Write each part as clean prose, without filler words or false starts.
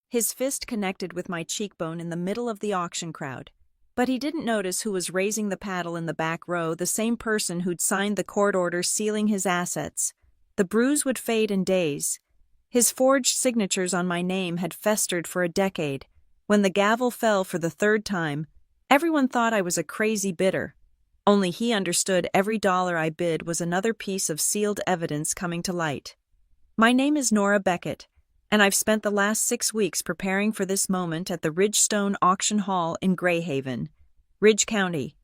His fist connected with my cheekbone in the middle of the auction crowd. But he didn't notice who was raising the paddle in the back row, the same person who'd signed the court order sealing his assets. The bruise would fade in days. His forged signatures on my name had festered for a decade. When the gavel fell for the third time, everyone thought I was a crazy bidder. Only he understood every dollar I bid was another piece of sealed evidence coming to light. My name is Nora Beckett, and I've spent the last 6 weeks preparing for this moment at the Ridgestone Auction Hall in Greyhaven, Ridge County.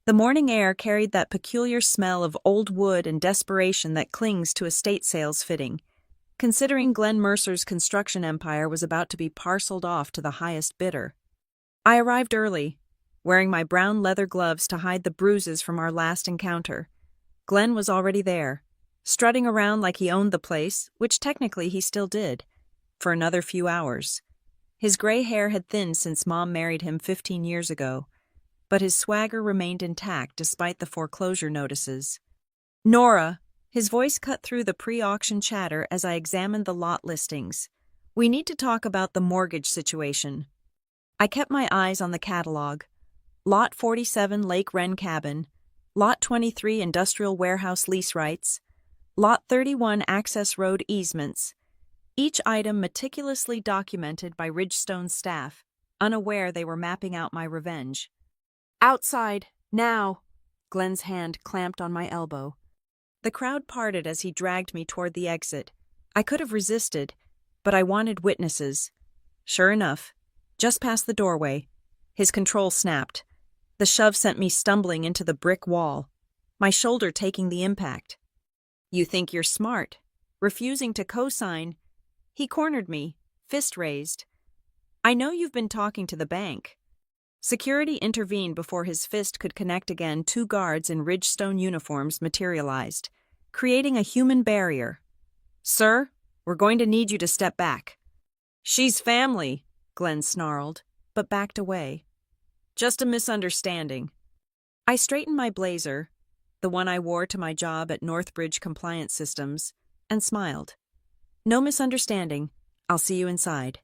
The morning air carried that peculiar smell of old wood and desperation that clings to estate sales fitting, considering Glenn Mercer's construction empire was about to be parceled off to the highest bidder. I arrived early, wearing my brown leather gloves to hide the bruises from our last encounter. Glenn was already there, strutting around like he owned the place, which technically he still did, for another few hours. His gray hair had thinned since Mom married him 15 years ago, but his swagger remained intact despite the foreclosure notices. "Nora," his voice cut through the pre-auction chatter as I examined the lot listings. "We need to talk about the mortgage situation." I kept my eyes on the catalog. Lot 47 Lake Wren Cabin, Lot 23 Industrial Warehouse Lease Rights, Lot 31 Access Road Easements, each item meticulously documented by Ridgestone staff, unaware they were mapping out my revenge. "Outside, now!" Glenn's hand clamped on my elbow. The crowd parted as he dragged me toward the exit. I could have resisted, but I wanted witnesses. Sure enough, just past the doorway, his control snapped. The shove sent me stumbling into the brick wall, my shoulder taking the impact. "You think you're smart," refusing to co-sign. He cornered me, fist raised. "I know you've been talking to the bank." Security intervened before his fist could connect again. 2 guards in Ridgestone uniforms materialized, creating a human barrier. "Sir, we're going to need you to step back." "She's family," Glenn snarled, but backed away. "Just a misunderstanding." I straightened my blazer, the one I wore to my job at Northbridge Compliance Systems, and smiled. "No misunderstanding. I'll see you inside."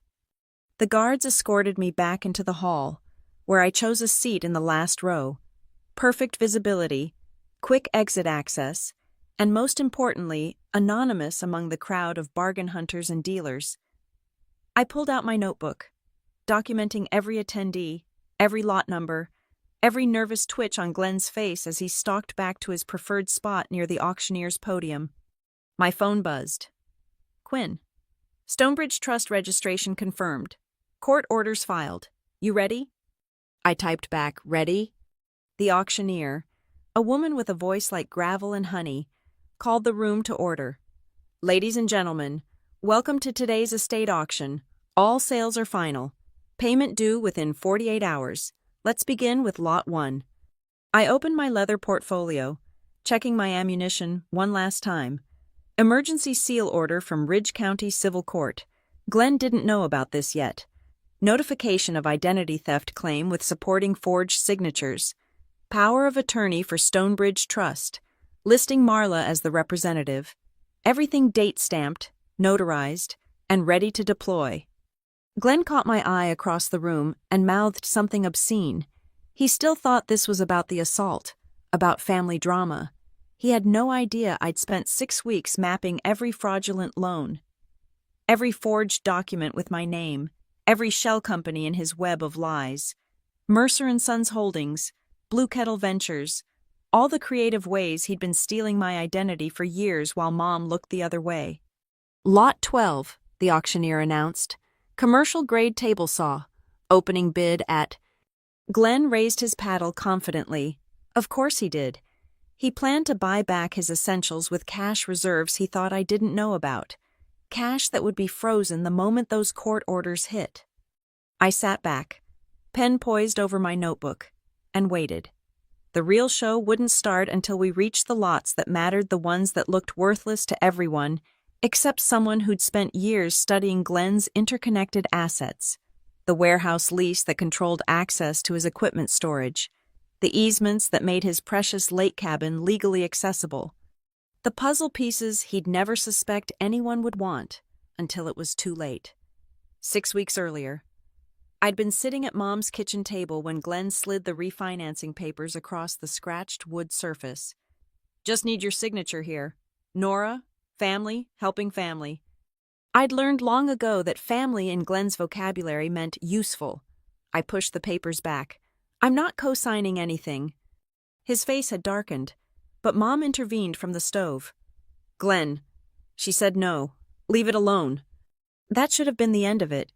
The guards escorted me back into the hall, where I chose a seat in the last row. Perfect visibility, quick exit access, and most importantly, anonymous among the crowd of bargain hunters and dealers. I pulled out my notebook, documenting every attendee, every lot number, every nervous twitch on Glenn's face as he stalked back to his preferred spot near the auctioneer's podium. My phone buzzed. "Quinn. Stonebridge Trust registration confirmed. Court orders filed. You ready?" I typed back, "Ready?" The auctioneer, a woman with a voice like gravel and honey, called the room to order. "Ladies and gentlemen, welcome to today's estate auction. All sales are final. Payment due within 48 hours. Let's begin with Lot 1. I opened my leather portfolio, checking my ammunition one last time. Emergency seal order from Ridge County Civil Court. Glenn didn't know about this yet. Notification of identity theft claim with supporting forged signatures. Power of attorney for Stonebridge Trust. Listing Marla as the representative. Everything date-stamped, notarized, and ready to deploy. Glenn caught my eye across the room and mouthed something obscene. He still thought this was about the assault, about family drama. He had no idea I'd spent 6 weeks mapping every fraudulent loan, every forged document with my name, every shell company in his web of lies. Mercer and Sons Holdings, Blue Kettle Ventures, all the creative ways he'd been stealing my identity for years while Mom looked the other way. "Lot 12, the auctioneer announced. Commercial-grade table saw. Opening bid at..." Glenn raised his paddle confidently. Of course he did. He planned to buy back his essentials with cash reserves he thought I didn't know about. Cash that would be frozen the moment those court orders hit. I sat back, pen poised over my notebook, and waited. The real show wouldn't start until we reached the lots that mattered, the ones that looked worthless to everyone, except someone who'd spent years studying Glenn's interconnected assets. The warehouse lease that controlled access to his equipment storage. The easements that made his precious lake cabin legally accessible. The puzzle pieces he'd never suspect anyone would want, until it was too late. 6 weeks earlier. I'd been sitting at Mom's kitchen table when Glenn slid the refinancing papers across the scratched wood surface. Just need your signature here. Nora, family, helping family. I'd learned long ago that family in Glenn's vocabulary meant useful. I pushed the papers back. I'm not co-signing anything. His face had darkened, but Mom intervened from the stove. Glenn. She said no. Leave it alone. That should have been the end of it.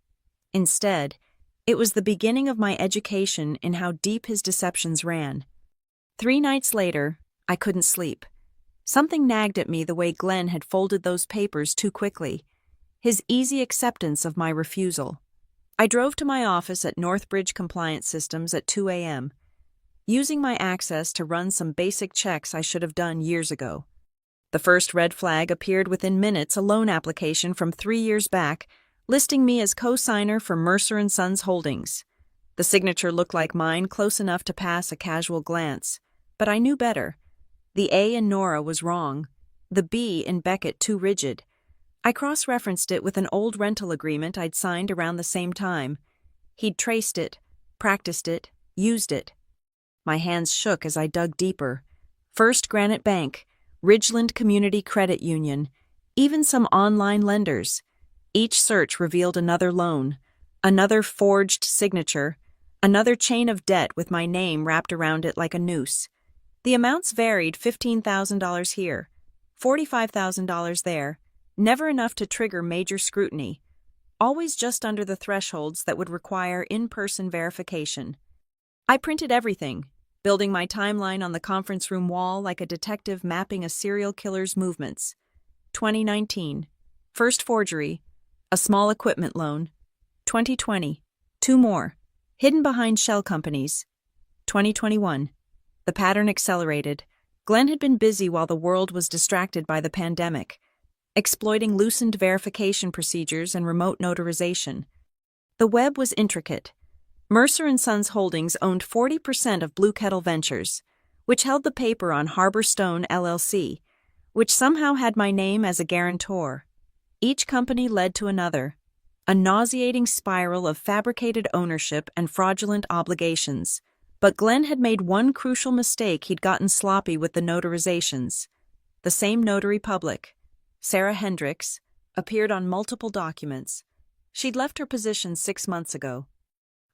Instead, it was the beginning of my education in how deep his deceptions ran. 3 nights later, I couldn't sleep. Something nagged at me the way Glenn had folded those papers too quickly, his easy acceptance of my refusal. I drove to my office at Northbridge Compliance Systems at 2 a.m., using my access to run some basic checks I should have done years ago. The first red flag appeared within minutes, a loan application from 3 years back, listing me as co-signer for Mercer & Sons Holdings. The signature looked like mine, close enough to pass a casual glance, but I knew better. The A in Nora was wrong, the B in Beckett too rigid. I cross-referenced it with an old rental agreement I'd signed around the same time. He'd traced it, practiced it, used it. My hands shook as I dug deeper. First Granite Bank, Ridgeland Community Credit Union, even some online lenders. Each search revealed another loan, another forged signature, another chain of debt with my name wrapped around it like a noose. The amounts varied: $15,000 here, $45,000 there, never enough to trigger major scrutiny, always just under the thresholds that would require in-person verification. I printed everything, building my timeline on the conference room wall like a detective mapping a serial killer's movements. 2019. First forgery, a small equipment loan. 2020. 2 more, hidden behind shell companies. 2021. The pattern accelerated. Glenn had been busy while the world was distracted by the pandemic, exploiting loosened verification procedures and remote notarization. The web was intricate. Mercer & Sons Holdings owned 40% of Blue Kettle Ventures, which held the paper on Harbor Stone LLC, which somehow had my name as a guarantor. Each company led to another, a nauseating spiral of fabricated ownership and fraudulent obligations. But Glenn had made one crucial mistake. He'd gotten sloppy with the notarizations. The same notary public, Sarah Hendricks, appeared on multiple documents. She'd left her position 6 months ago.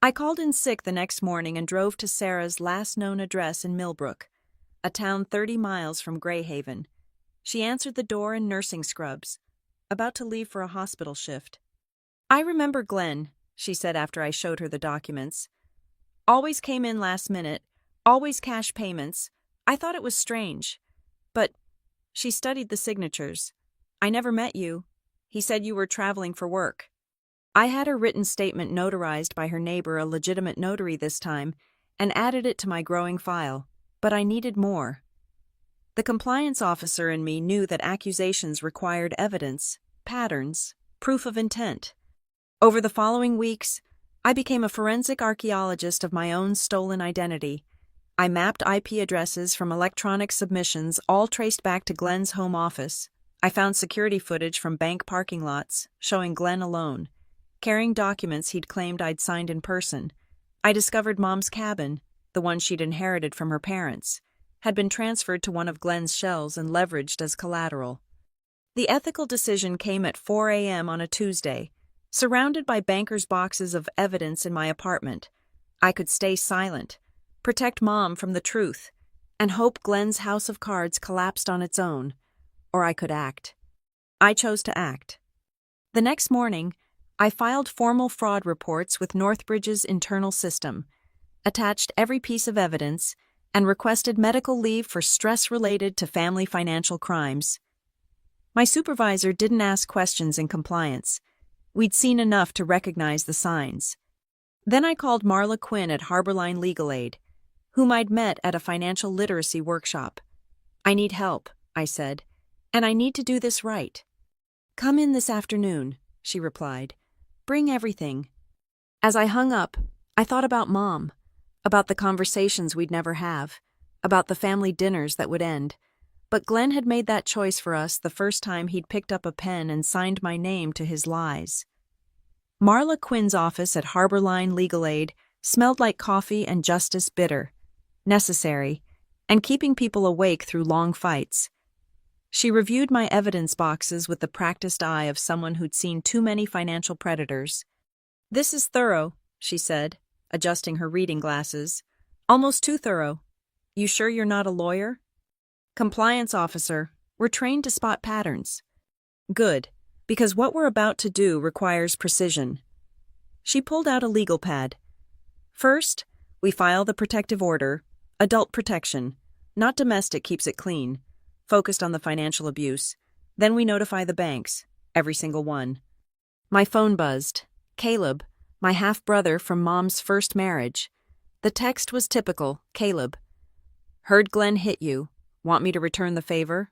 I called in sick the next morning and drove to Sarah's last known address in Millbrook, a town 30 miles from Greyhaven. She answered the door in nursing scrubs, about to leave for a hospital shift. I remember Glenn, she said after I showed her the documents. Always came in last minute, always cash payments. I thought it was strange. But she studied the signatures. I never met you. He said you were traveling for work. I had her written statement notarized by her neighbor, a legitimate notary this time, and added it to my growing file. But I needed more. The compliance officer in me knew that accusations required evidence, patterns, proof of intent. Over the following weeks, I became a forensic archaeologist of my own stolen identity. I mapped IP addresses from electronic submissions, all traced back to Glenn's home office. I found security footage from bank parking lots, showing Glenn alone, carrying documents he'd claimed I'd signed in person. I discovered Mom's cabin, the one she'd inherited from her parents, had been transferred to one of Glenn's shells and leveraged as collateral. The ethical decision came at 4 a.m. on a Tuesday. Surrounded by bankers' boxes of evidence in my apartment, I could stay silent, protect Mom from the truth, and hope Glenn's house of cards collapsed on its own. Or I could act. I chose to act. The next morning, I filed formal fraud reports with Northbridge's internal system, attached every piece of evidence, and requested medical leave for stress related to family financial crimes. My supervisor didn't ask questions in compliance. We'd seen enough to recognize the signs. Then I called Marla Quinn at Harborline Legal Aid, whom I'd met at a financial literacy workshop. I need help, I said, and I need to do this right. Come in this afternoon, she replied. Bring everything. As I hung up, I thought about Mom, about the conversations we'd never have, about the family dinners that would end. But Glenn had made that choice for us the first time he'd picked up a pen and signed my name to his lies. Marla Quinn's office at Harborline Legal Aid smelled like coffee and justice bitter, necessary, and keeping people awake through long fights. She reviewed my evidence boxes with the practiced eye of someone who'd seen too many financial predators. "This is thorough," she said, adjusting her reading glasses. "Almost too thorough. You sure you're not a lawyer?" "Compliance officer. We're trained to spot patterns." "Good, because what we're about to do requires precision." She pulled out a legal pad. "First, we file the protective order, adult protection, not domestic keeps it clean, focused on the financial abuse. Then we notify the banks, every single one." My phone buzzed. Caleb, my half-brother from Mom's first marriage. The text was typical, Caleb. "Heard Glenn hit you. Want me to return the favor?"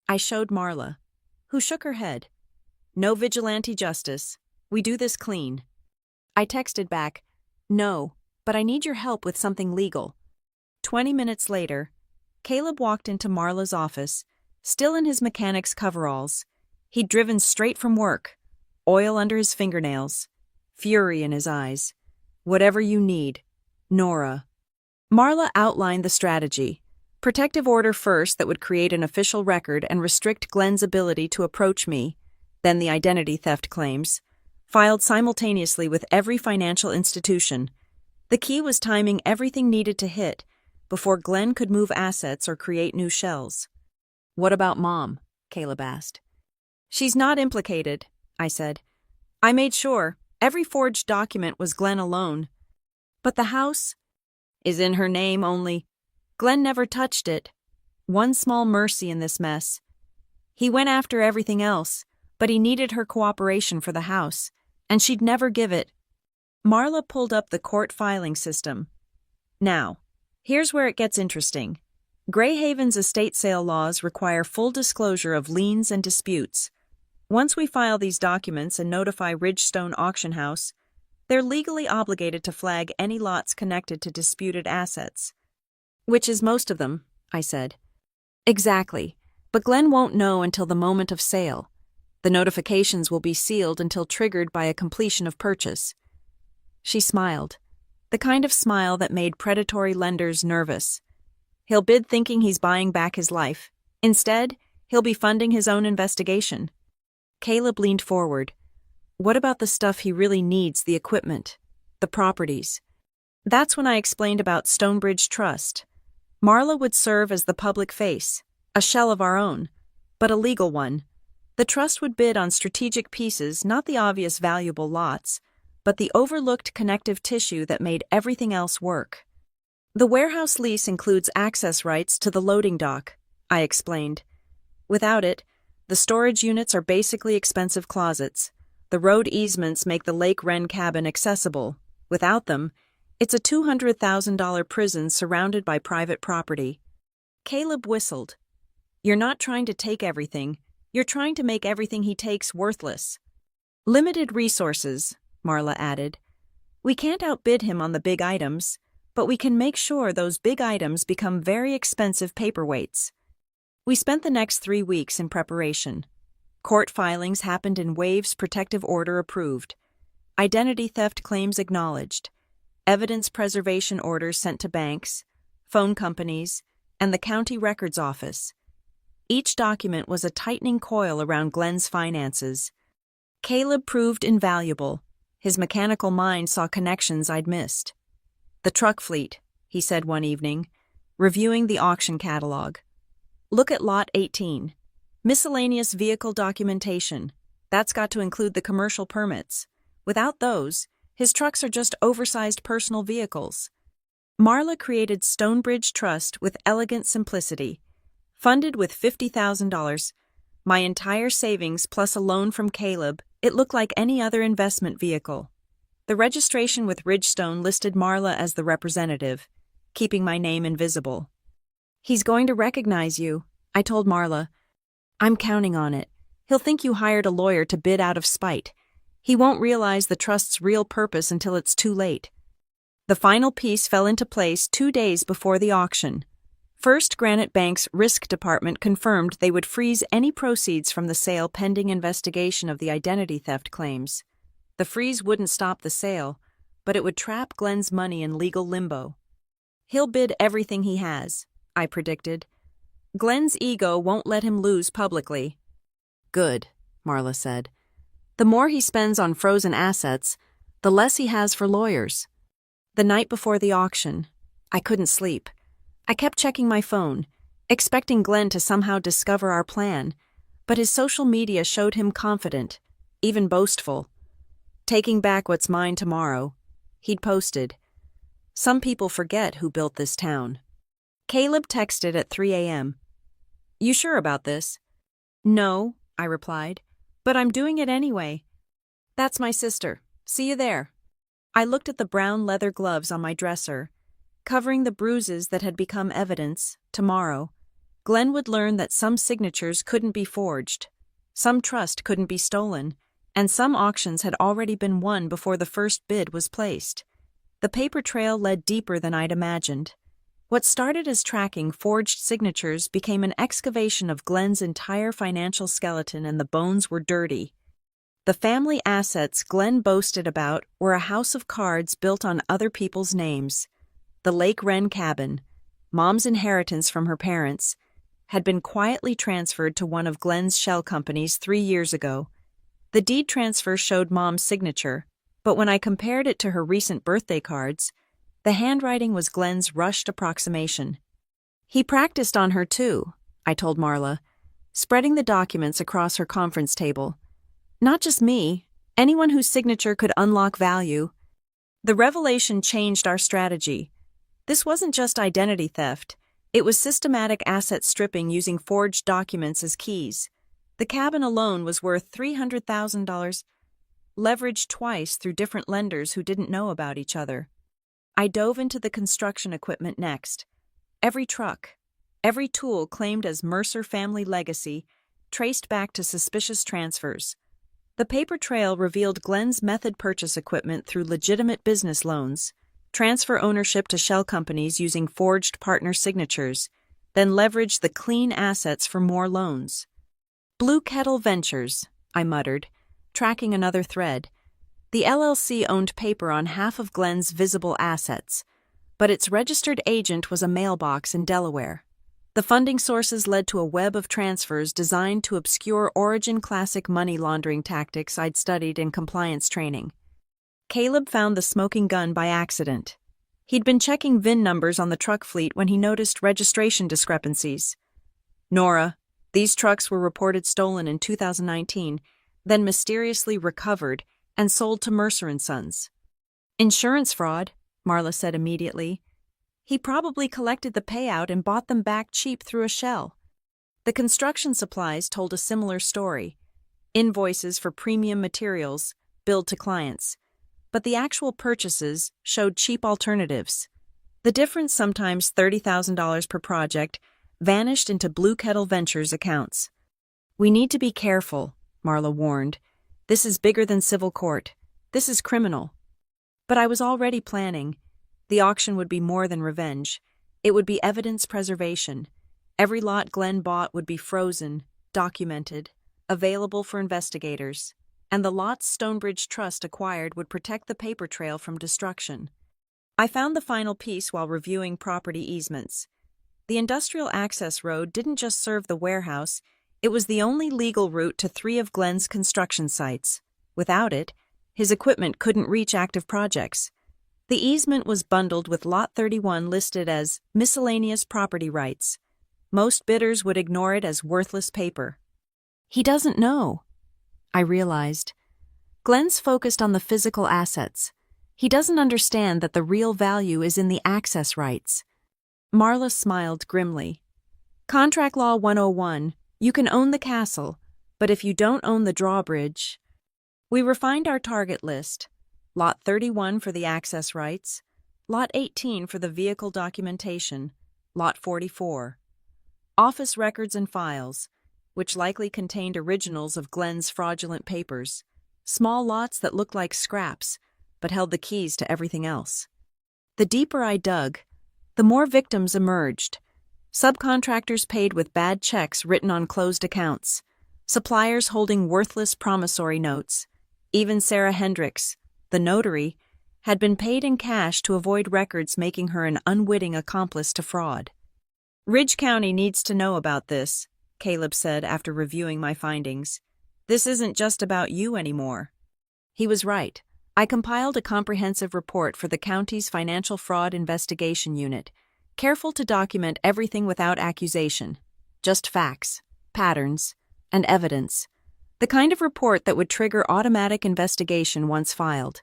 I showed Marla, who shook her head. "No vigilante justice. We do this clean." I texted back, "No, but I need your help with something legal." 20 minutes later, Caleb walked into Marla's office, still in his mechanic's coveralls. He'd driven straight from work, oil under his fingernails, fury in his eyes. "Whatever you need, Nora." Marla outlined the strategy. Protective order first that would create an official record and restrict Glenn's ability to approach me, then the identity theft claims, filed simultaneously with every financial institution. The key was timing everything needed to hit before Glenn could move assets or create new shells. "What about Mom?" Caleb asked. "She's not implicated," I said. "I made sure every forged document was Glenn alone. But the house is in her name only. Glenn never touched it. One small mercy in this mess. He went after everything else, but he needed her cooperation for the house, and she'd never give it." Marla pulled up the court filing system. "Now, here's where it gets interesting. Greyhaven's estate sale laws require full disclosure of liens and disputes. Once we file these documents and notify Ridgestone Auction House, they're legally obligated to flag any lots connected to disputed assets." "Which is most of them," I said. "Exactly, but Glenn won't know until the moment of sale. The notifications will be sealed until triggered by a completion of purchase." She smiled, the kind of smile that made predatory lenders nervous. "He'll bid thinking he's buying back his life. Instead, he'll be funding his own investigation." Caleb leaned forward. "What about the stuff he really needs, the equipment, the properties?" That's when I explained about Stonebridge Trust. Marla would serve as the public face, a shell of our own, but a legal one. The trust would bid on strategic pieces, not the obvious valuable lots, but the overlooked connective tissue that made everything else work. "The warehouse lease includes access rights to the loading dock," I explained. "Without it, the storage units are basically expensive closets. The road easements make the Lake Wren cabin accessible. Without them, it's a $200,000 prison surrounded by private property." Caleb whistled. "You're not trying to take everything. You're trying to make everything he takes worthless." "Limited resources," Marla added. "We can't outbid him on the big items, but we can make sure those big items become very expensive paperweights." We spent the next 3 weeks in preparation. Court filings happened in waves protective order approved. Identity theft claims acknowledged. Evidence preservation orders sent to banks, phone companies, and the county records office. Each document was a tightening coil around Glenn's finances. Caleb proved invaluable. His mechanical mind saw connections I'd missed. "The truck fleet," he said one evening, reviewing the auction catalog. "Look at Lot 18. Miscellaneous vehicle documentation. That's got to include the commercial permits. Without those, his trucks are just oversized personal vehicles." Marla created Stonebridge Trust with elegant simplicity. Funded with $50,000, my entire savings plus a loan from Caleb, it looked like any other investment vehicle. The registration with Ridgestone listed Marla as the representative, keeping my name invisible. "He's going to recognize you," I told Marla. "I'm counting on it. He'll think you hired a lawyer to bid out of spite. He won't realize the trust's real purpose until it's too late." The final piece fell into place 2 days before the auction. First Granite Bank's risk department confirmed they would freeze any proceeds from the sale pending investigation of the identity theft claims. The freeze wouldn't stop the sale, but it would trap Glenn's money in legal limbo. He'll bid everything he has, I predicted. Glenn's ego won't let him lose publicly. Good, Marla said. The more he spends on frozen assets, the less he has for lawyers. The night before the auction, I couldn't sleep. I kept checking my phone, expecting Glenn to somehow discover our plan, but his social media showed him confident, even boastful. Taking back what's mine tomorrow, he'd posted. Some people forget who built this town. Caleb texted at 3 a.m. You sure about this? No, I replied, but I'm doing it anyway. That's my sister. See you there. I looked at the brown leather gloves on my dresser, covering the bruises that had become evidence. Tomorrow, Glenn would learn that some signatures couldn't be forged, some trust couldn't be stolen, and some auctions had already been won before the first bid was placed. The paper trail led deeper than I'd imagined. What started as tracking forged signatures became an excavation of Glenn's entire financial skeleton, and the bones were dirty. The family assets Glenn boasted about were a house of cards built on other people's names. The Lake Wren cabin, Mom's inheritance from her parents, had been quietly transferred to one of Glenn's shell companies 3 years ago. The deed transfer showed Mom's signature, but when I compared it to her recent birthday cards, the handwriting was Glenn's rushed approximation. He practiced on her too, I told Marla, spreading the documents across her conference table. Not just me, anyone whose signature could unlock value. The revelation changed our strategy. This wasn't just identity theft, it was systematic asset stripping using forged documents as keys. The cabin alone was worth $300,000, leveraged twice through different lenders who didn't know about each other. I dove into the construction equipment next. Every truck, every tool claimed as Mercer family legacy, traced back to suspicious transfers. The paper trail revealed Glenn's method purchase equipment through legitimate business loans, transfer ownership to shell companies using forged partner signatures, then leverage the clean assets for more loans. Blue Kettle Ventures, I muttered, tracking another thread. The LLC owned paper on half of Glenn's visible assets, but its registered agent was a mailbox in Delaware. The funding sources led to a web of transfers designed to obscure Origin classic money laundering tactics I'd studied in compliance training. Caleb found the smoking gun by accident. He'd been checking VIN numbers on the truck fleet when he noticed registration discrepancies. Nora, these trucks were reported stolen in 2019, then mysteriously recovered and sold to Mercer & Sons. Insurance fraud, Marla said immediately. He probably collected the payout and bought them back cheap through a shell. The construction supplies told a similar story. Invoices for premium materials, billed to clients. But the actual purchases showed cheap alternatives. The difference, sometimes $30,000 per project, vanished into Blue Kettle Ventures accounts. We need to be careful, Marla warned. This is bigger than civil court. This is criminal. But I was already planning. The auction would be more than revenge. It would be evidence preservation. Every lot Glenn bought would be frozen, documented, available for investigators. And the lots Stonebridge Trust acquired would protect the paper trail from destruction. I found the final piece while reviewing property easements. The industrial access road didn't just serve the warehouse, it was the only legal route to 3 of Glenn's construction sites. Without it, his equipment couldn't reach active projects. The easement was bundled with Lot 31 listed as miscellaneous property rights. Most bidders would ignore it as worthless paper. He doesn't know, I realized. Glenn's focused on the physical assets. He doesn't understand that the real value is in the access rights. Marla smiled grimly. Contract Law 101, you can own the castle, but if you don't own the drawbridge. We refined our target list. Lot 31 for the access rights, Lot 18 for the vehicle documentation, Lot 44. Office records and files, which likely contained originals of Glenn's fraudulent papers, small lots that looked like scraps, but held the keys to everything else. The deeper I dug, the more victims emerged. Subcontractors paid with bad checks written on closed accounts, suppliers holding worthless promissory notes, Even Sarah Hendricks, the notary, had been paid in cash to avoid records, making her an unwitting accomplice to fraud. Ridge County needs to know about this, Caleb said after reviewing my findings. This isn't just about you anymore. He was right. I compiled a comprehensive report for the county's Financial Fraud Investigation Unit, careful to document everything without accusation, just facts, patterns, and evidence, the kind of report that would trigger automatic investigation once filed.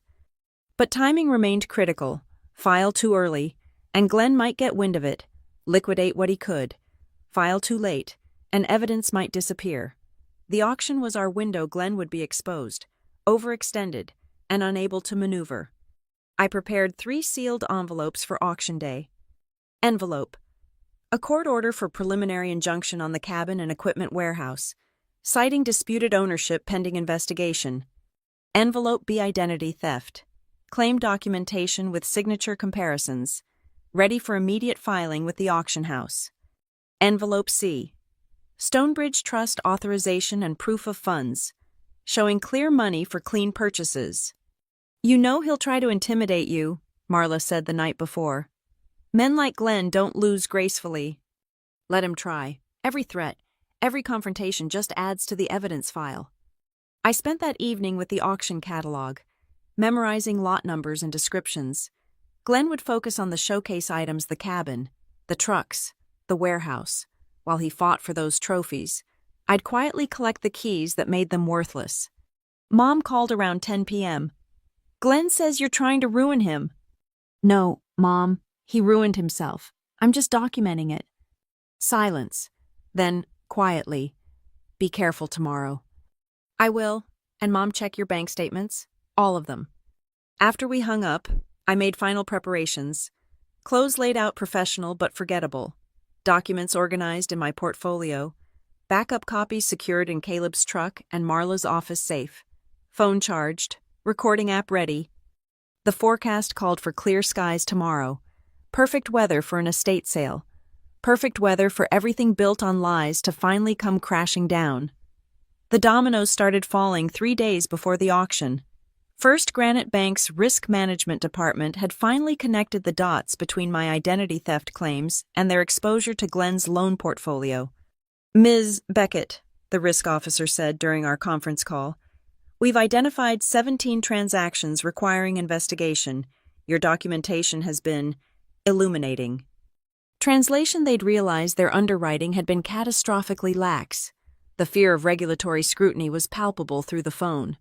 But timing remained critical. File too early, and Glenn might get wind of it, liquidate what he could. File too late, and evidence might disappear. The auction was our window. Glenn would be exposed, overextended, and unable to maneuver. I prepared 3 sealed envelopes for auction day. Envelope: a court order for preliminary injunction on the cabin and equipment warehouse, citing disputed ownership pending investigation. Envelope B: identity theft. Claim documentation with signature comparisons, ready for immediate filing with the auction house. Envelope C: Stonebridge Trust authorization and proof of funds, showing clear money for clean purchases. You know he'll try to intimidate you, Marla said the night before. Men like Glenn don't lose gracefully. Let him try. Every threat, every confrontation just adds to the evidence file. I spent that evening with the auction catalog, memorizing lot numbers and descriptions. Glenn would focus on the showcase items: the cabin, the trucks, the warehouse. While he fought for those trophies, I'd quietly collect the keys that made them worthless. Mom called around 10 p.m. Glenn says you're trying to ruin him. No, Mom, he ruined himself. I'm just documenting it. Silence. Then, quietly, be careful tomorrow. I will. And Mom, check your bank statements. All of them. After we hung up, I made final preparations. Clothes laid out professional but forgettable. Documents organized in my portfolio. Backup copies secured in Caleb's truck and Marla's office safe. Phone charged. Recording app ready. The forecast called for clear skies tomorrow. Perfect weather for an estate sale. Perfect weather for everything built on lies to finally come crashing down. The dominoes started falling 3 days before the auction. First Granite Bank's risk management department had finally connected the dots between my identity theft claims and their exposure to Glenn's loan portfolio. Ms. Beckett, the risk officer said during our conference call, we've identified 17 transactions requiring investigation. Your documentation has been illuminating. Translation: they'd realized their underwriting had been catastrophically lax. The fear of regulatory scrutiny was palpable through the phone.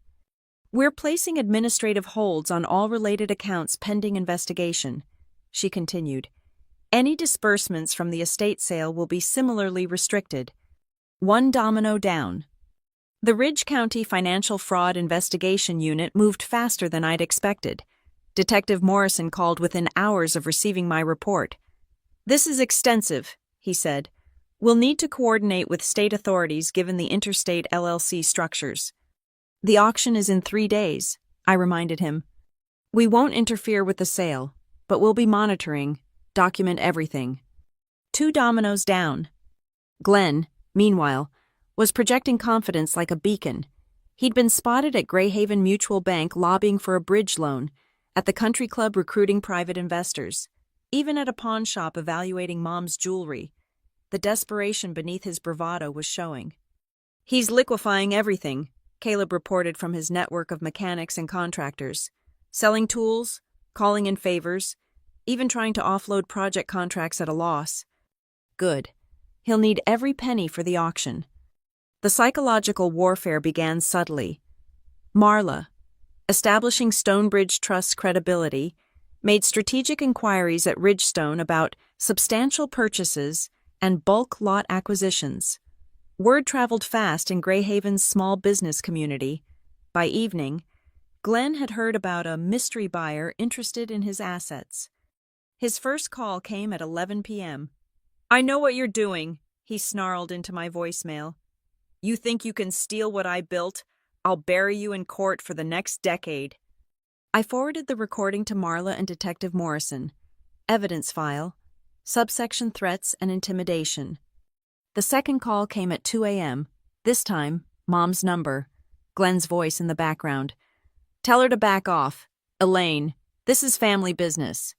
We're placing administrative holds on all related accounts pending investigation, she continued. Any disbursements from the estate sale will be similarly restricted. One domino down. The Ridge County Financial Fraud Investigation Unit moved faster than I'd expected. Detective Morrison called within hours of receiving my report. This is extensive, he said. We'll need to coordinate with state authorities given the interstate LLC structures. The auction is in 3 days, I reminded him. We won't interfere with the sale, but we'll be monitoring, document everything. 2 dominoes down. Glenn, meanwhile, was projecting confidence like a beacon. He'd been spotted at Greyhaven Mutual Bank lobbying for a bridge loan, at the country club recruiting private investors, even at a pawn shop evaluating Mom's jewelry. The desperation beneath his bravado was showing. He's liquefying everything, Caleb reported from his network of mechanics and contractors, selling tools, calling in favors, even trying to offload project contracts at a loss. Good. He'll need every penny for the auction. The psychological warfare began subtly. Marla, establishing Stonebridge Trust's credibility, made strategic inquiries at Ridgestone about substantial purchases and bulk lot acquisitions. Word traveled fast in Greyhaven's small business community. By evening, Glenn had heard about a mystery buyer interested in his assets. His first call came at 11 p.m. I know what you're doing, he snarled into my voicemail. You think you can steal what I built? I'll bury you in court for the next decade. I forwarded the recording to Marla and Detective Morrison. Evidence file, subsection threats and intimidation. The second call came at 2 a.m., this time, Mom's number, Glenn's voice in the background. Tell her to back off. Elaine, this is family business.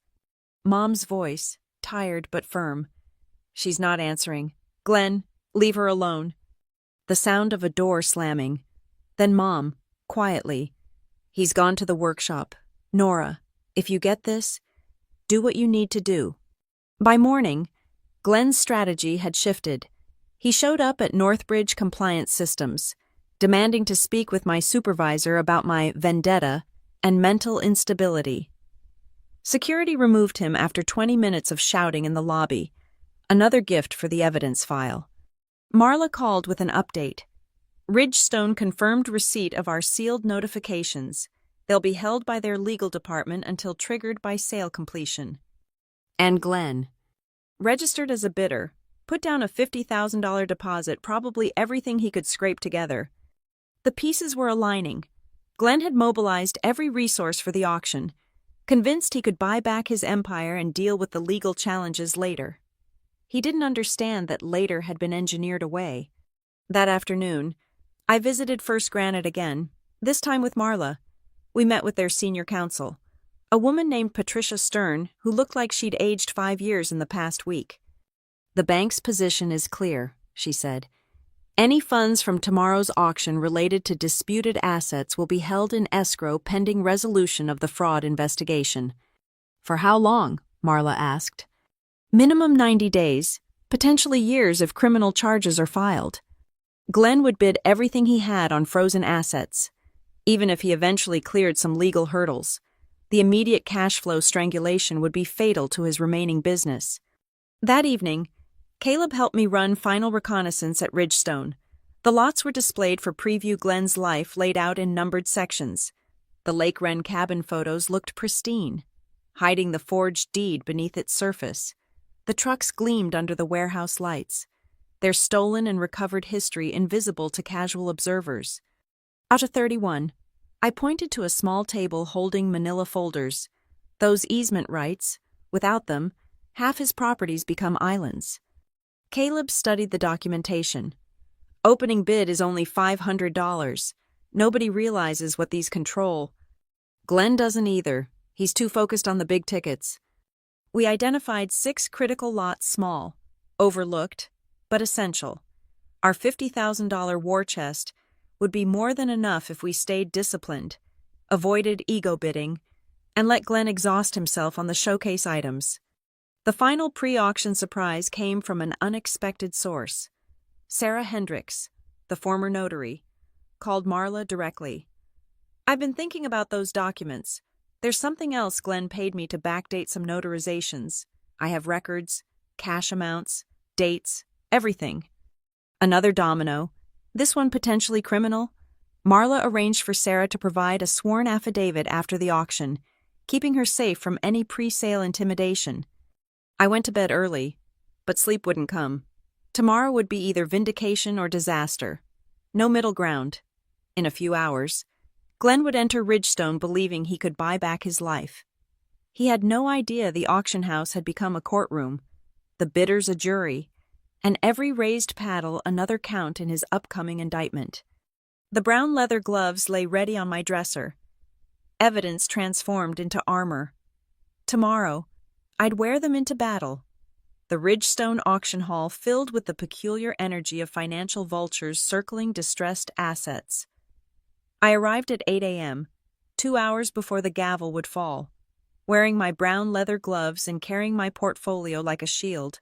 Mom's voice, tired but firm. She's not answering. Glenn, leave her alone. The sound of a door slamming. Then Mom, quietly. He's gone to the workshop. Nora, if you get this, do what you need to do. By morning, Glenn's strategy had shifted. He showed up at Northbridge Compliance Systems, demanding to speak with my supervisor about my vendetta and mental instability. Security removed him after 20 minutes of shouting in the lobby, another gift for the evidence file. Marla called with an update. Ridgestone confirmed receipt of our sealed notifications. They'll be held by their legal department until triggered by sale completion. And Glenn, registered as a bidder, put down a $50,000 deposit, probably everything he could scrape together. The pieces were aligning. Glenn had mobilized every resource for the auction, convinced he could buy back his empire and deal with the legal challenges later. He didn't understand that later had been engineered away. That afternoon, I visited First Granite again, this time with Marla. We met with their senior counsel, a woman named Patricia Stern who looked like she'd aged 5 years in the past week. The bank's position is clear, she said. Any funds from tomorrow's auction related to disputed assets will be held in escrow pending resolution of the fraud investigation. For how long? Marla asked. Minimum 90 days, potentially years if criminal charges are filed. Glenn would bid everything he had on frozen assets. Even if he eventually cleared some legal hurdles, the immediate cash flow strangulation would be fatal to his remaining business. That evening, Caleb helped me run final reconnaissance at Ridgestone. The lots were displayed for preview Glenn's life laid out in numbered sections. The Lake Wren cabin photos looked pristine, hiding the forged deed beneath its surface. The trucks gleamed under the warehouse lights, their stolen and recovered history invisible to casual observers. Out of 31, I pointed to a small table holding manila folders. Those easement rights, without them, half his properties become islands. Caleb studied the documentation. Opening bid is only $500. Nobody realizes what these control. Glenn doesn't either. He's too focused on the big tickets. We identified 6 critical lots small, overlooked, but essential. Our $50,000 war chest would be more than enough if we stayed disciplined, avoided ego bidding, and let Glenn exhaust himself on the showcase items. The final pre-auction surprise came from an unexpected source. Sarah Hendricks, the former notary, called Marla directly. I've been thinking about those documents. There's something else Glenn paid me to backdate some notarizations. I have records, cash amounts, dates, everything. Another domino, this one potentially criminal. Marla arranged for Sarah to provide a sworn affidavit after the auction, keeping her safe from any pre-sale intimidation. I went to bed early, but sleep wouldn't come. Tomorrow would be either vindication or disaster. No middle ground. In a few hours, Glenn would enter Ridgestone believing he could buy back his life. He had no idea the auction house had become a courtroom, the bidders a jury, and every raised paddle another count in his upcoming indictment. The brown leather gloves lay ready on my dresser. Evidence transformed into armor. Tomorrow, I'd wear them into battle. The Ridgestone auction hall filled with the peculiar energy of financial vultures circling distressed assets. I arrived at 8 a.m., 2 hours before the gavel would fall, wearing my brown leather gloves and carrying my portfolio like a shield.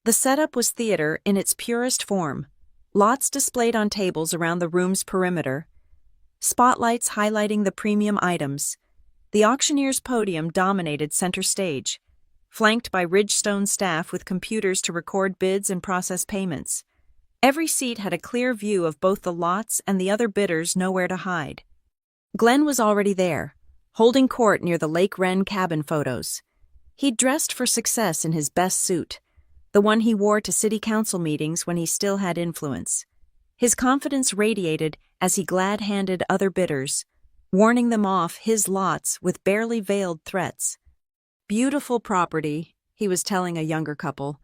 The setup was theater in its purest form, lots displayed on tables around the room's perimeter, spotlights highlighting the premium items. The auctioneer's podium dominated center stage, flanked by Ridgestone staff with computers to record bids and process payments. Every seat had a clear view of both the lots and the other bidders nowhere to hide. Glenn was already there, holding court near the Lake Wren cabin photos. He'd dressed for success in his best suit, the one he wore to city council meetings when he still had influence. His confidence radiated as he glad-handed other bidders, warning them off his lots with barely veiled threats. Beautiful property, he was telling a younger couple.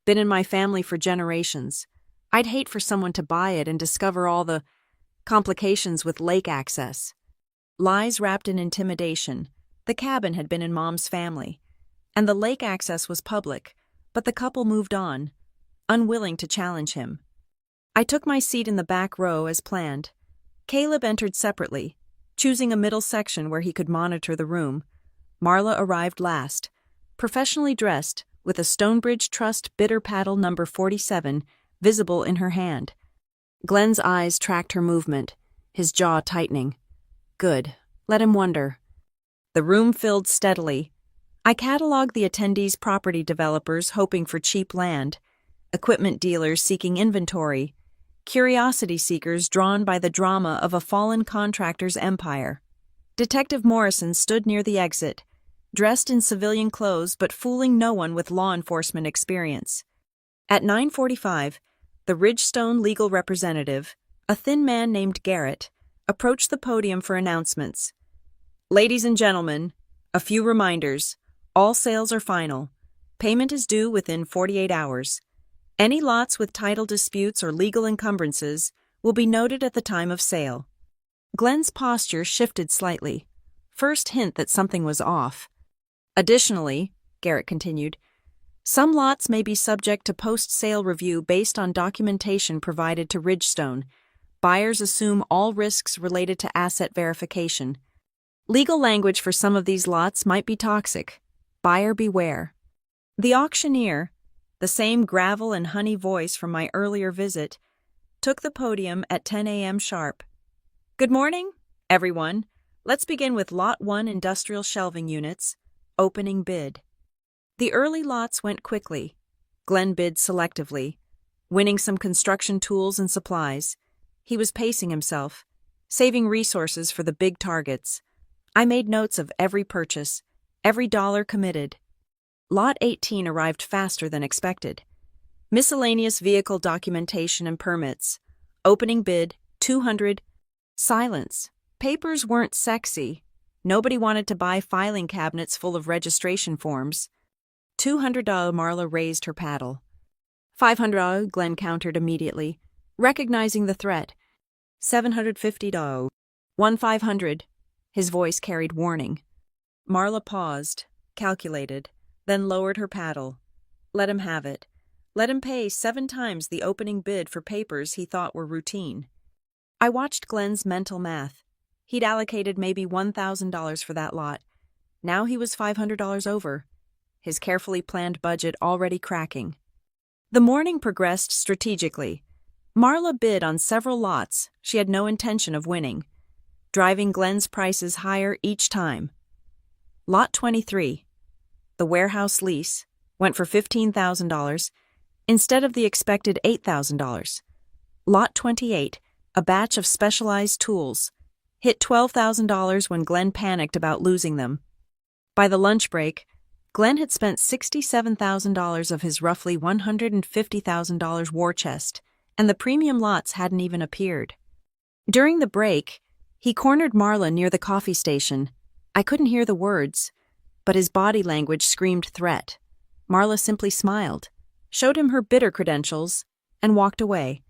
Been in my family for generations. I'd hate for someone to buy it and discover all the complications with lake access. Lies wrapped in intimidation. The cabin had been in Mom's family, and the lake access was public, but the couple moved on, unwilling to challenge him. I took my seat in the back row as planned. Caleb entered separately, choosing a middle section where he could monitor the room. Marla arrived last, professionally dressed, with a Stonebridge Trust bitter paddle number 47 visible in her hand. Glenn's eyes tracked her movement, his jaw tightening. Good. Let him wonder. The room filled steadily. I cataloged the attendees: property developers hoping for cheap land, equipment dealers seeking inventory, curiosity seekers drawn by the drama of a fallen contractor's empire. Detective Morrison stood near the exit, dressed in civilian clothes but fooling no one with law enforcement experience. At 9:45, the Ridgestone legal representative, a thin man named Garrett, approached the podium for announcements. Ladies and gentlemen, a few reminders. All sales are final. Payment is due within 48 hours. Any lots with title disputes or legal encumbrances will be noted at the time of sale. Glenn's posture shifted slightly. First hint that something was off. Additionally, Garrett continued, some lots may be subject to post-sale review based on documentation provided to Ridgestone. Buyers assume all risks related to asset verification. Legal language for some of these lots might be toxic. Buyer beware. The auctioneer, the same gravel and honey voice from my earlier visit, took the podium at 10 a.m. sharp. Good morning, everyone. Let's begin with Lot 1 industrial shelving units. Opening bid. The early lots went quickly. Glenn bid selectively, winning some construction tools and supplies. He was pacing himself, saving resources for the big targets. I made notes of every purchase, every dollar committed. Lot 18 arrived faster than expected. Miscellaneous vehicle documentation and permits. Opening bid, 200. Silence. Papers weren't sexy. Nobody wanted to buy filing cabinets full of registration forms. $200. Marla raised her paddle. $500. Glenn countered immediately, recognizing the threat. $750. 1,500. His voice carried warning. Marla paused, calculated, then lowered her paddle. Let him have it. Let him pay 7 times the opening bid for papers he thought were routine. I watched Glenn's mental math. He'd allocated maybe $1,000 for that lot. Now he was $500 over, his carefully planned budget already cracking. The morning progressed strategically. Marla bid on several lots she had no intention of winning, driving Glenn's prices higher each time. Lot 23, the warehouse lease, went for $15,000 instead of the expected $8,000. Lot 28, a batch of specialized tools, hit $12,000 when Glenn panicked about losing them. By the lunch break, Glenn had spent $67,000 of his roughly $150,000 war chest, and the premium lots hadn't even appeared. During the break, he cornered Marla near the coffee station. I couldn't hear the words, but his body language screamed threat. Marla simply smiled, showed him her bidder credentials, and walked away.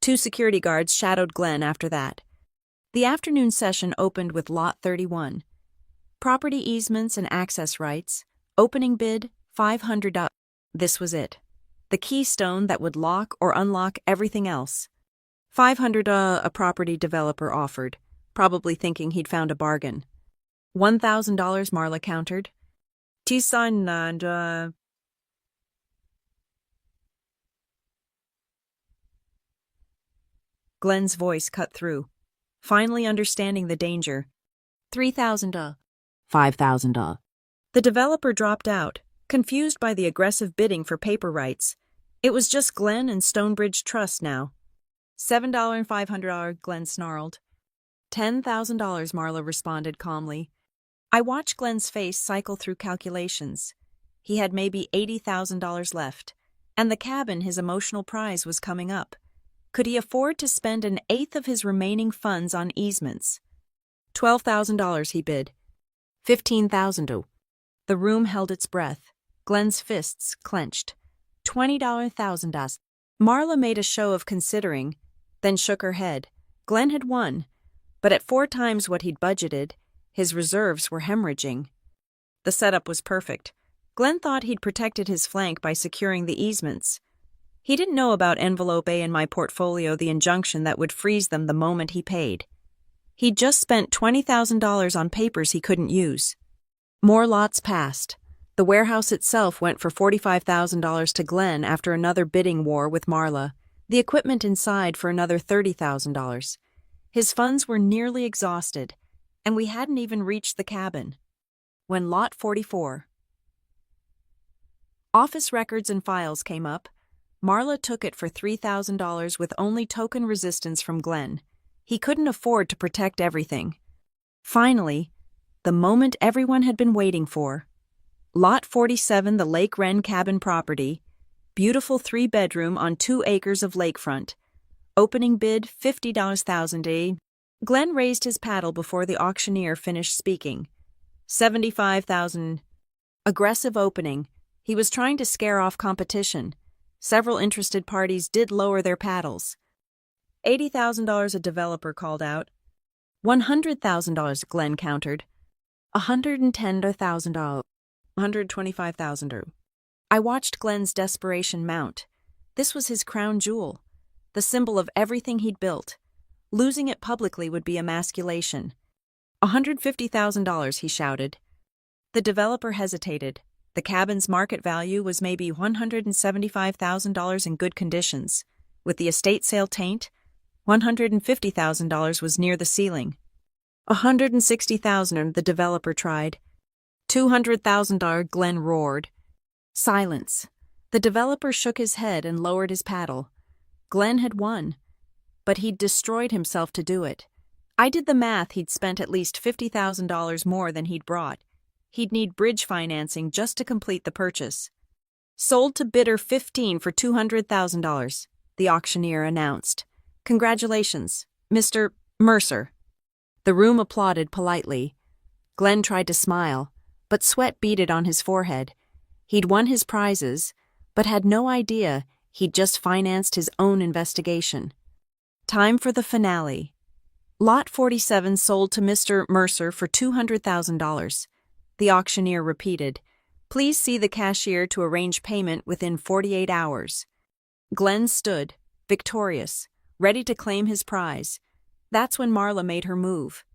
2 security guards shadowed Glenn after that. The afternoon session opened with Lot 31. Property easements and access rights. Opening bid, $500. This was it. The keystone that would lock or unlock everything else. $500. A property developer offered, probably thinking he'd found a bargain. $1,000. Marla countered. $2,000. Glenn's voice cut through, finally understanding the danger. $3,000. $5,000. The developer dropped out, confused by the aggressive bidding for paper rights. It was just Glenn and Stonebridge Trust now. $7 and $500, Glenn snarled. $10,000, Marla responded calmly. I watched Glenn's face cycle through calculations. He had maybe $80,000 left, and the cabin, his emotional prize, was coming up. Could he afford to spend an eighth of his remaining funds on easements? $12,000, he bid. $15,000. The room held its breath. Glenn's fists clenched. $20,000. Marla made a show of considering, then shook her head. Glenn had won, But at 4 times what he'd budgeted, his reserves were hemorrhaging. The setup was perfect. Glenn thought he'd protected his flank by securing the easements. He didn't know about Envelope A in my portfolio, the injunction that would freeze them the moment he paid. He'd just spent $20,000 on papers he couldn't use. More lots passed. The warehouse itself went for $45,000 to Glenn after another bidding war with Marla, the equipment inside for another $30,000. His funds were nearly exhausted, and we hadn't even reached the cabin. When Lot 44. Office records and files came up. Marla took it for $3,000 with only token resistance from Glenn. He couldn't afford to protect everything. Finally, the moment everyone had been waiting for. Lot 47, the Lake Wren cabin property. Beautiful 3-bedroom on 2 acres of lakefront. Opening bid $50,000. Glenn raised his paddle before the auctioneer finished speaking. $75,000. Aggressive opening. He was trying to scare off competition. Several interested parties did lower their paddles. $80,000 a developer called out. $100,000, Glenn countered. $110,000. $125,000. I watched Glenn's desperation mount. This was his crown jewel, the symbol of everything he'd built. Losing it publicly would be emasculation. $150,000, he shouted. The developer hesitated. The cabin's market value was maybe $175,000 in good conditions. With the estate sale taint, $150,000 was near the ceiling. $160,000, the developer tried. $200,000, Glenn roared. Silence. The developer shook his head and lowered his paddle. Glenn had won, but he'd destroyed himself to do it. I did the math. He'd spent at least $50,000 more than he'd brought. He'd need bridge financing just to complete the purchase. Sold to bidder 15 for $200,000, the auctioneer announced. Congratulations, Mr. Mercer. The room applauded politely. Glenn tried to smile, but sweat beaded on his forehead. He'd won his prizes, but had no idea he'd just financed his own investigation. Time for the finale. Lot 47 sold to Mr. Mercer for $200,000. The auctioneer repeated, "Please see the cashier to arrange payment within 48 hours." Glenn stood, victorious, ready to claim his prize. That's when Marla made her move.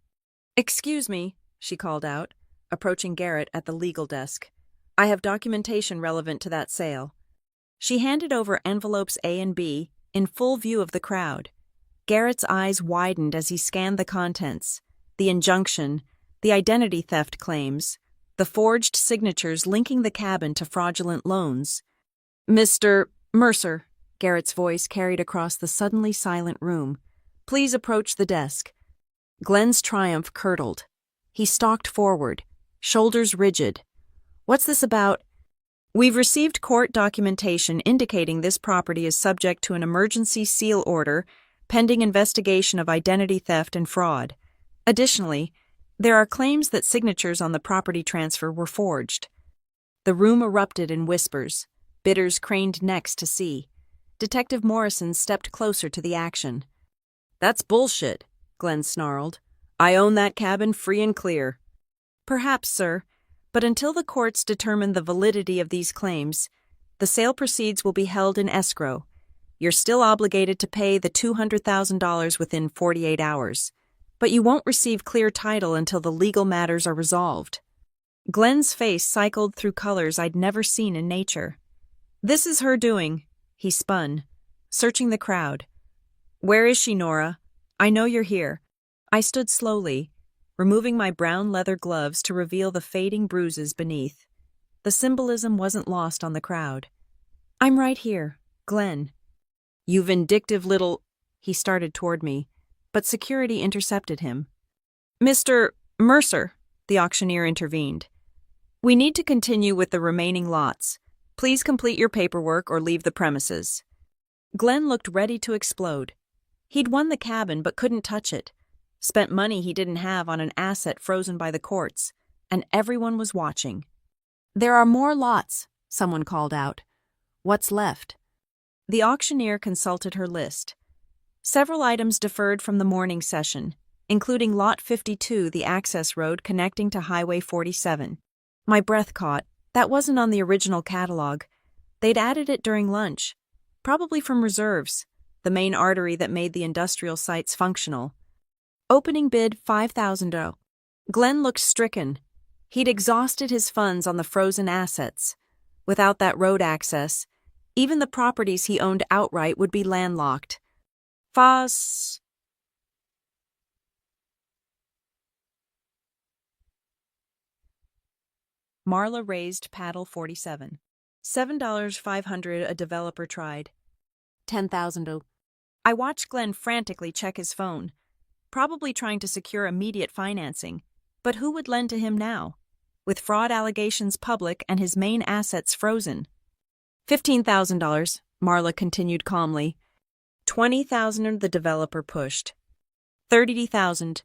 "Excuse me," she called out, approaching Garrett at the legal desk. "I have documentation relevant to that sale." She handed over envelopes A and B in full view of the crowd. Garrett's eyes widened as he scanned the contents, the injunction, the identity theft claims, the forged signatures linking the cabin to fraudulent loans. "Mr. Mercer," Garrett's voice carried across the suddenly silent room, "please approach the desk." Glenn's triumph curdled. He stalked forward, shoulders rigid. "What's this about?" "We've received court documentation indicating this property is subject to an emergency seal order pending investigation of identity theft and fraud. Additionally, there are claims that signatures on the property transfer were forged." The room erupted in whispers. Bidders craned necks to see. Detective Morrison stepped closer to the action. "That's bullshit," Glenn snarled. "I own that cabin free and clear." "Perhaps, sir, but until the courts determine the validity of these claims, the sale proceeds will be held in escrow. You're still obligated to pay the $200,000 within 48 hours. But you won't receive clear title until the legal matters are resolved." Glenn's face cycled through colors I'd never seen in nature. "This is her doing," he spun, searching the crowd. "Where is she, Nora? I know you're here." I stood slowly, removing my brown leather gloves to reveal the fading bruises beneath. The symbolism wasn't lost on the crowd. "I'm right here, Glenn." "You vindictive little—" He started toward me, but security intercepted him. "Mr. Mercer," the auctioneer intervened. "We need to continue with the remaining lots. Please complete your paperwork or leave the premises." Glenn looked ready to explode. He'd won the cabin but couldn't touch it. Spent money he didn't have on an asset frozen by the courts, and everyone was watching. "There are more lots," someone called out. "What's left?" The auctioneer consulted her list. Several items deferred from the morning session, including Lot 52, the access road connecting to Highway 47. My breath caught. That wasn't on the original catalog. They'd added it during lunch, probably from reserves, the main artery that made the industrial sites functional. Opening bid $5,000. Glenn looked stricken. He'd exhausted his funds on the frozen assets. Without that road access, even the properties he owned outright would be landlocked. Foss. Marla raised paddle 47. $7.500 a developer tried. $10,000. I watched Glenn frantically check his phone, probably trying to secure immediate financing. But who would lend to him now, with fraud allegations public and his main assets frozen? $15,000, Marla continued calmly. $20,000 the developer pushed. $30,000.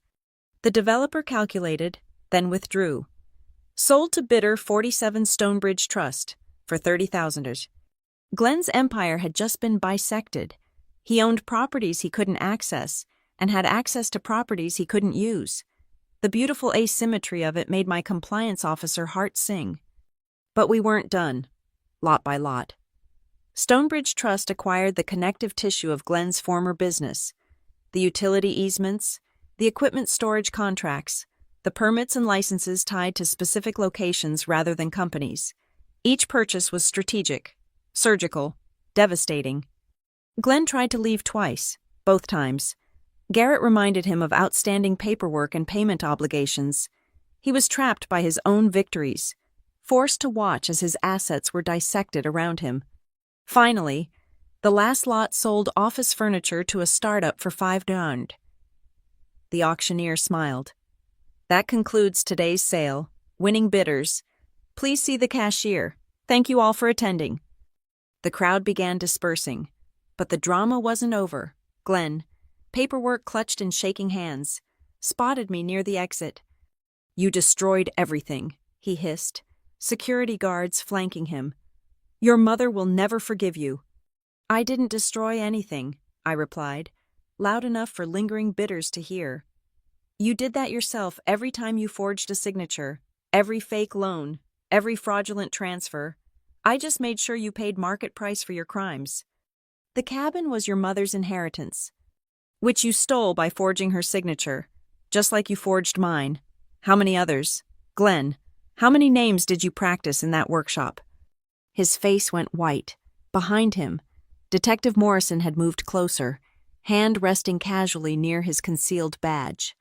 The developer calculated, then withdrew. Sold to bidder 47 Stonebridge Trust for $30,000. Glenn's empire had just been bisected. He owned properties he couldn't access and had access to properties he couldn't use. The beautiful asymmetry of it made my compliance officer heart sing. But we weren't done, lot by lot. Stonebridge Trust acquired the connective tissue of Glenn's former business, the utility easements, the equipment storage contracts, the permits and licenses tied to specific locations rather than companies. Each purchase was strategic, surgical, devastating. Glenn tried to leave twice, both times. Garrett reminded him of outstanding paperwork and payment obligations. He was trapped by his own victories, forced to watch as his assets were dissected around him. Finally, the last lot sold office furniture to a startup for $5,000. The auctioneer smiled. That concludes today's sale. Winning bidders. Please see the cashier. Thank you all for attending. The crowd began dispersing, but the drama wasn't over. Glenn, paperwork clutched in shaking hands, spotted me near the exit. You destroyed everything, he hissed, security guards flanking him. Your mother will never forgive you. I didn't destroy anything, I replied, loud enough for lingering bidders to hear. You did that yourself every time you forged a signature, every fake loan, every fraudulent transfer. I just made sure you paid market price for your crimes. The cabin was your mother's inheritance, which you stole by forging her signature, just like you forged mine. How many others? Glenn, how many names did you practice in that workshop? His face went white. Behind him, Detective Morrison had moved closer, hand resting casually near his concealed badge.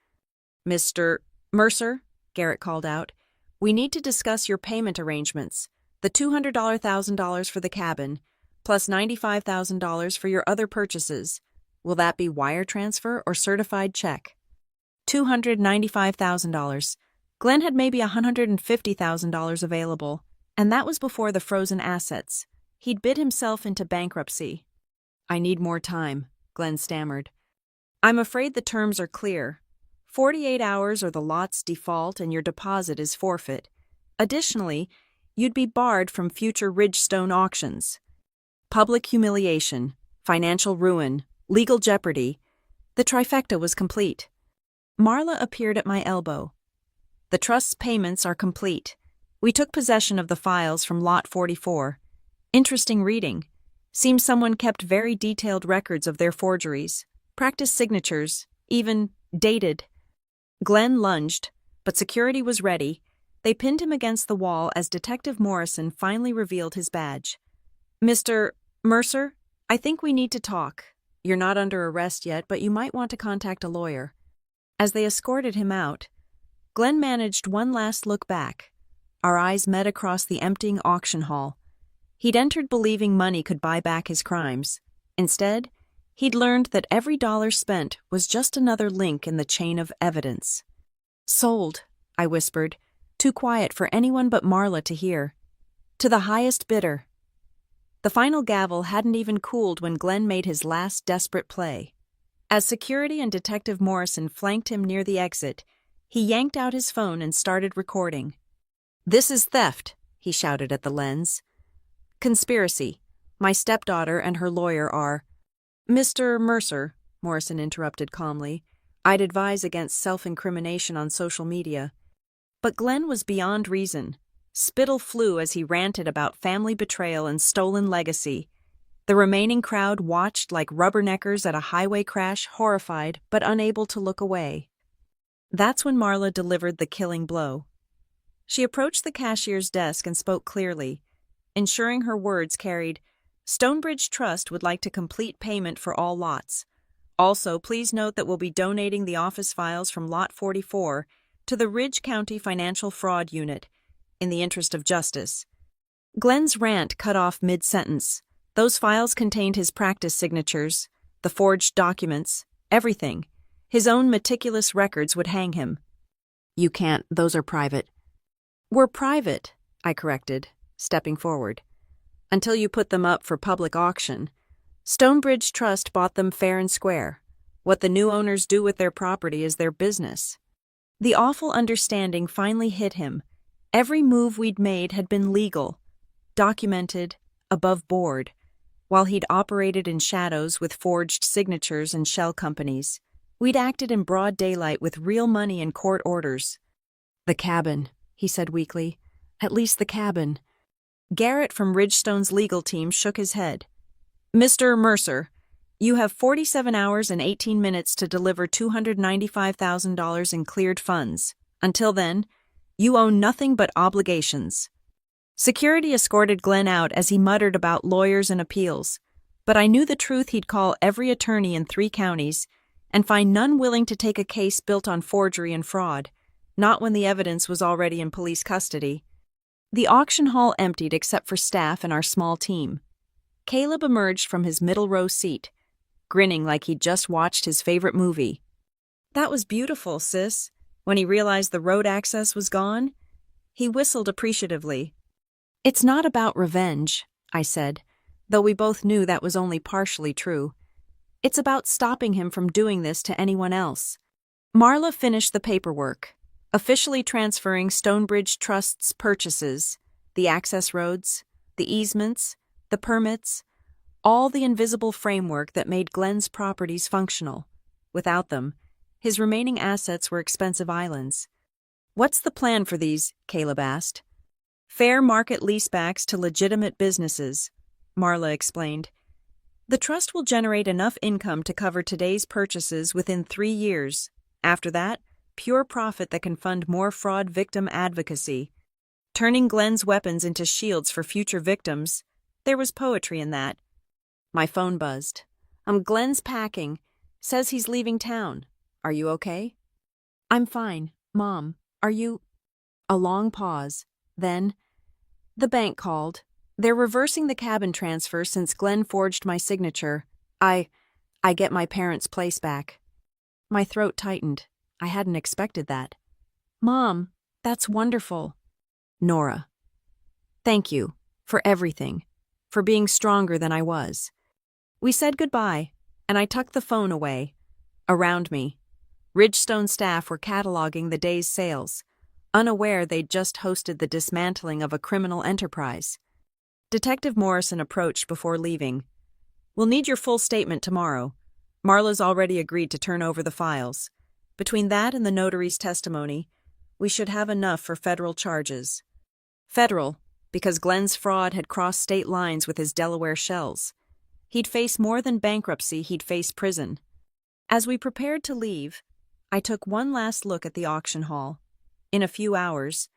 Mr. Mercer, Garrett called out, we need to discuss your payment arrangements. The $200,000 for the cabin, plus $95,000 for your other purchases. Will that be wire transfer or certified check? $295,000. Glenn had maybe $150,000 available, and that was before the frozen assets. He'd bid himself into bankruptcy. I need more time, Glenn stammered. I'm afraid the terms are clear. 48 hours or the lots default and your deposit is forfeit. Additionally, you'd be barred from future Ridgestone auctions. Public humiliation, financial ruin, legal jeopardy. The trifecta was complete. Marla appeared at my elbow. The trust's payments are complete. We took possession of the files from Lot 44. Interesting reading. Seems someone kept very detailed records of their forgeries, practiced signatures, even dated. Glenn lunged, but security was ready. They pinned him against the wall as Detective Morrison finally revealed his badge. Mr. Mercer, I think we need to talk. You're not under arrest yet, but you might want to contact a lawyer. As they escorted him out, Glenn managed one last look back. Our eyes met across the emptying auction hall. He'd entered believing money could buy back his crimes. Instead, he'd learned that every dollar spent was just another link in the chain of evidence. Sold, I whispered, too quiet for anyone but Marla to hear. To the highest bidder. The final gavel hadn't even cooled when Glenn made his last desperate play. As security and Detective Morrison flanked him near the exit, he yanked out his phone and started recording. This is theft, he shouted at the lens. Conspiracy. My stepdaughter and her lawyer are... Mr. Mercer, Morrison interrupted calmly, I'd advise against self-incrimination on social media. But Glenn was beyond reason. Spittle flew as he ranted about family betrayal and stolen legacy. The remaining crowd watched like rubberneckers at a highway crash, horrified but unable to look away. That's when Marla delivered the killing blow. She approached the cashier's desk and spoke clearly, ensuring her words carried, "Stonebridge Trust would like to complete payment for all lots. Also, please note that we'll be donating the office files from Lot 44 to the Ridge County Financial Fraud Unit, in the interest of justice." Glenn's rant cut off mid-sentence. Those files contained his practice signatures, the forged documents, everything. His own meticulous records would hang him. "You can't, those are private." "We're private," I corrected, stepping forward. "Until you put them up for public auction. Stonebridge Trust bought them fair and square. What the new owners do with their property is their business." The awful understanding finally hit him. Every move we'd made had been legal, documented, above board, while he'd operated in shadows with forged signatures and shell companies. We'd acted in broad daylight with real money and court orders. "The cabin," he said weakly. "At least the cabin." Garrett from Ridgestone's legal team shook his head. "Mr. Mercer, you have 47 hours and 18 minutes to deliver $295,000 in cleared funds. Until then, you own nothing but obligations." Security escorted Glenn out as he muttered about lawyers and appeals, but I knew the truth. He'd call every attorney in 3 counties and find none willing to take a case built on forgery and fraud, not when the evidence was already in police custody. The auction hall emptied except for staff and our small team. Caleb emerged from his middle row seat, grinning like he'd just watched his favorite movie. "That was beautiful, sis." When he realized the road access was gone, he whistled appreciatively. "It's not about revenge," I said, though we both knew that was only partially true. "It's about stopping him from doing this to anyone else." Marla finished the paperwork, officially transferring Stonebridge Trust's purchases, the access roads, the easements, the permits, all the invisible framework that made Glenn's properties functional. Without them, his remaining assets were expensive islands. "What's the plan for these?" Caleb asked. "Fair market leasebacks to legitimate businesses," Marla explained. "The trust will generate enough income to cover today's purchases within 3 years. After that, pure profit that can fund more fraud victim advocacy. Turning Glenn's weapons into shields for future victims. There was poetry in that." My phone buzzed. "Glenn's packing. Says he's leaving town. Are you okay?" "I'm fine. Mom, are you—" A long pause. Then, "The bank called. They're reversing the cabin transfer since Glenn forged my signature. I get my parents' place back." My throat tightened. I hadn't expected that. "Mom, that's wonderful." "Nora, thank you for everything, for being stronger than I was." We said goodbye, and I tucked the phone away. Around me, Ridgestone staff were cataloging the day's sales, unaware they'd just hosted the dismantling of a criminal enterprise. Detective Morrison approached before leaving. "We'll need your full statement tomorrow. Marla's already agreed to turn over the files. Between that and the notary's testimony, we should have enough for federal charges." Federal, because Glenn's fraud had crossed state lines with his Delaware shells. He'd face more than bankruptcy, he'd face prison. As we prepared to leave, I took one last look at the auction hall. In a few hours,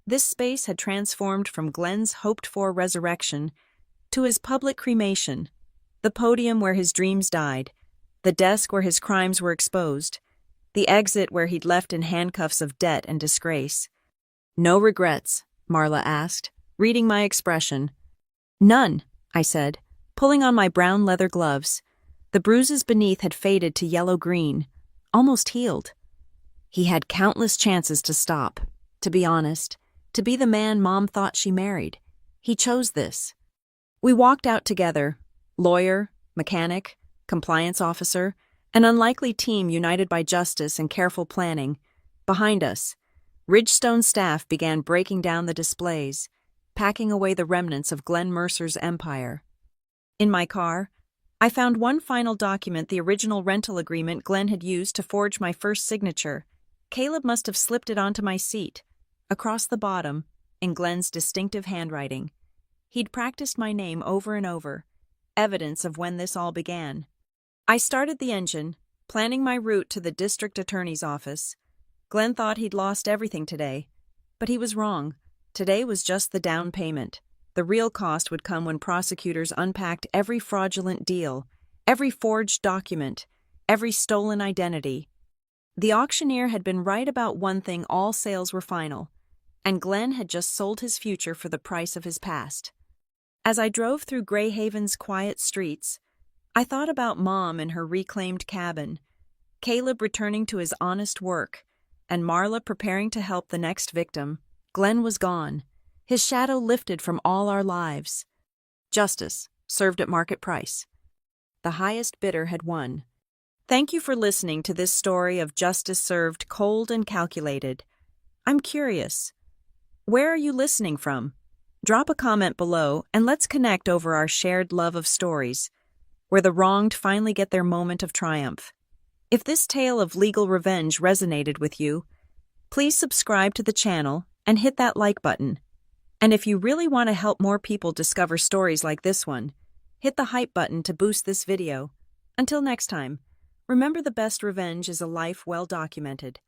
this space had transformed from Glenn's hoped-for resurrection to his public cremation, the podium where his dreams died, the desk where his crimes were exposed, the exit where he'd left in handcuffs of debt and disgrace. "No regrets?" Marla asked, reading my expression. "None," I said, pulling on my brown leather gloves. The bruises beneath had faded to yellow-green, almost healed. He had countless chances to stop, to be honest, to be the man Mom thought she married. He chose this. We walked out together, lawyer, mechanic, compliance officer, an unlikely team united by justice and careful planning. Behind us, Ridgestone staff began breaking down the displays, packing away the remnants of Glenn Mercer's empire. In my car, I found one final document, the original rental agreement Glenn had used to forge my first signature. Caleb must have slipped it onto my seat. Across the bottom, in Glenn's distinctive handwriting, he'd practiced my name over and over, evidence of when this all began. I started the engine, planning my route to the district attorney's office. Glenn thought he'd lost everything today, but he was wrong. Today was just the down payment. The real cost would come when prosecutors unpacked every fraudulent deal, every forged document, every stolen identity. The auctioneer had been right about one thing: all sales were final, and Glenn had just sold his future for the price of his past. As I drove through Greyhaven's quiet streets, I thought about Mom in her reclaimed cabin, Caleb returning to his honest work, and Marla preparing to help the next victim. Glenn was gone, his shadow lifted from all our lives. Justice, served at market price. The highest bidder had won. Thank you for listening to this story of justice served cold and calculated. I'm curious, where are you listening from? Drop a comment below and let's connect over our shared love of stories, where the wronged finally get their moment of triumph. If this tale of legal revenge resonated with you, please subscribe to the channel and hit that like button. And if you really want to help more people discover stories like this one, hit the hype button to boost this video. Until next time, remember, the best revenge is a life well documented.